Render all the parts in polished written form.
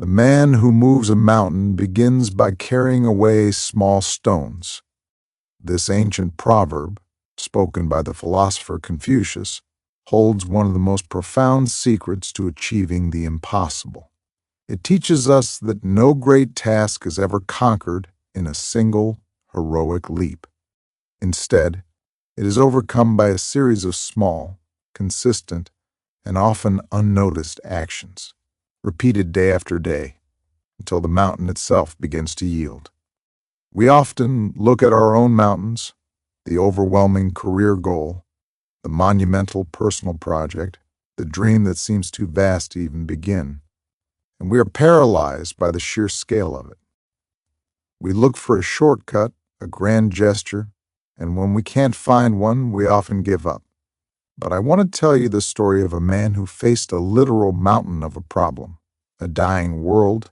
The man who moves a mountain begins by carrying away small stones. This ancient proverb, spoken by the philosopher Confucius, holds one of the most profound secrets to achieving the impossible. It teaches us that no great task is ever conquered in a single heroic leap. Instead, it is overcome by a series of small, consistent, and often unnoticed actions, repeated day after day, until the mountain itself begins to yield. We often look at our own mountains, the overwhelming career goal, the monumental personal project, the dream that seems too vast to even begin, and we are paralyzed by the sheer scale of it. We look for a shortcut, a grand gesture, and when we can't find one, we often give up. But I want to tell you the story of a man who faced a literal mountain of a problem, a dying world,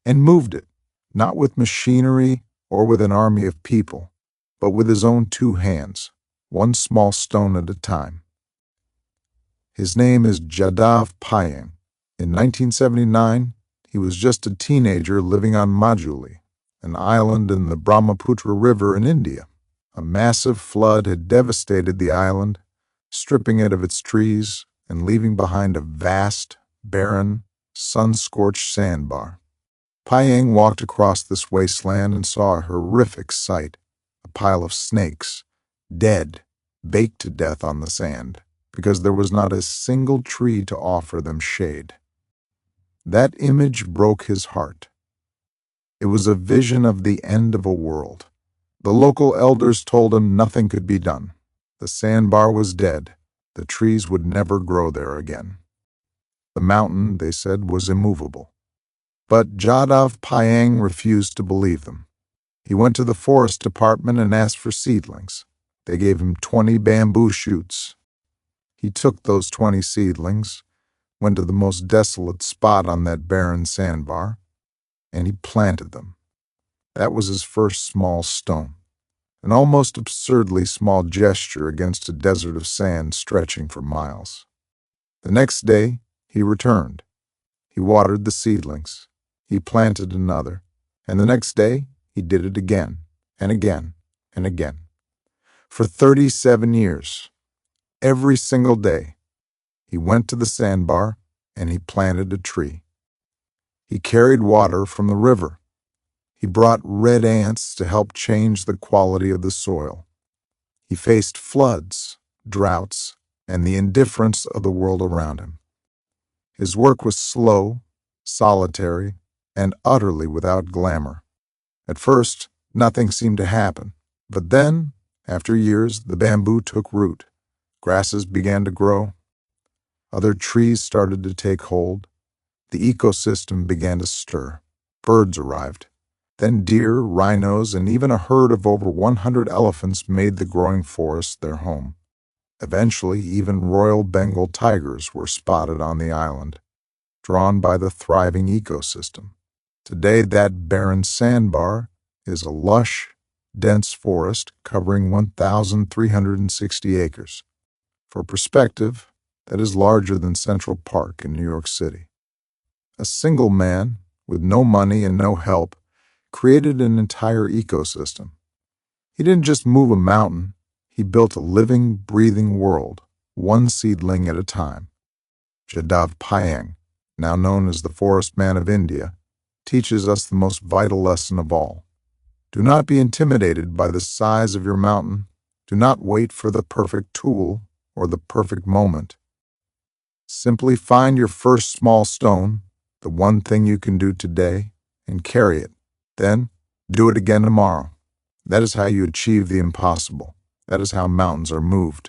and moved it, not with machinery or with an army of people, but with his own 2 hands, one small stone at a time. His name is Jadav Payeng. In 1979, he was just a teenager living on Majuli, an island in the Brahmaputra River in India. A massive flood had devastated the island, stripping it of its trees and leaving behind a vast, barren, sun-scorched sandbar. Payeng walked across this wasteland and saw a horrific sight, a pile of snakes, dead, baked to death on the sand, because there was not a single tree to offer them shade. That image broke his heart. It was a vision of the end of a world. The local elders told him nothing could be done. The sandbar was dead. The trees would never grow there again. The mountain, they said, was immovable. But Jadav Payeng refused to believe them. He went to the forest department and asked for seedlings. They gave him 20 bamboo shoots. He took those 20 seedlings, went to the most desolate spot on that barren sandbar, and he planted them. That was his first small stone, an almost absurdly small gesture against a desert of sand stretching for miles. The next day, he returned. He watered the seedlings. He planted another, and the next day, he did it again, and again, and again. For 37 years, every single day, he went to the sandbar and he planted a tree. He carried water from the river. He brought red ants to help change the quality of the soil. He faced floods, droughts, and the indifference of the world around him. His work was slow, solitary, and utterly without glamour. At first, nothing seemed to happen, but then, after years, the bamboo took root. Grasses began to grow. Other trees started to take hold. The ecosystem began to stir. Birds arrived. Then deer, rhinos, and even a herd of over 100 elephants made the growing forest their home. Eventually, even Royal Bengal tigers were spotted on the island, drawn by the thriving ecosystem. Today, that barren sandbar is a lush, dense forest covering 1,360 acres. For perspective, that is larger than Central Park in New York City. A single man, with no money and no help, created an entire ecosystem. He didn't just move a mountain, he built a living, breathing world, one seedling at a time. Jadav Payeng, now known as the Forest Man of India, teaches us the most vital lesson of all. Do not be intimidated by the size of your mountain. Do not wait for the perfect tool or the perfect moment. Simply find your first small stone, the one thing you can do today, and carry it. Then, do it again tomorrow. That is how you achieve the impossible. That is how mountains are moved.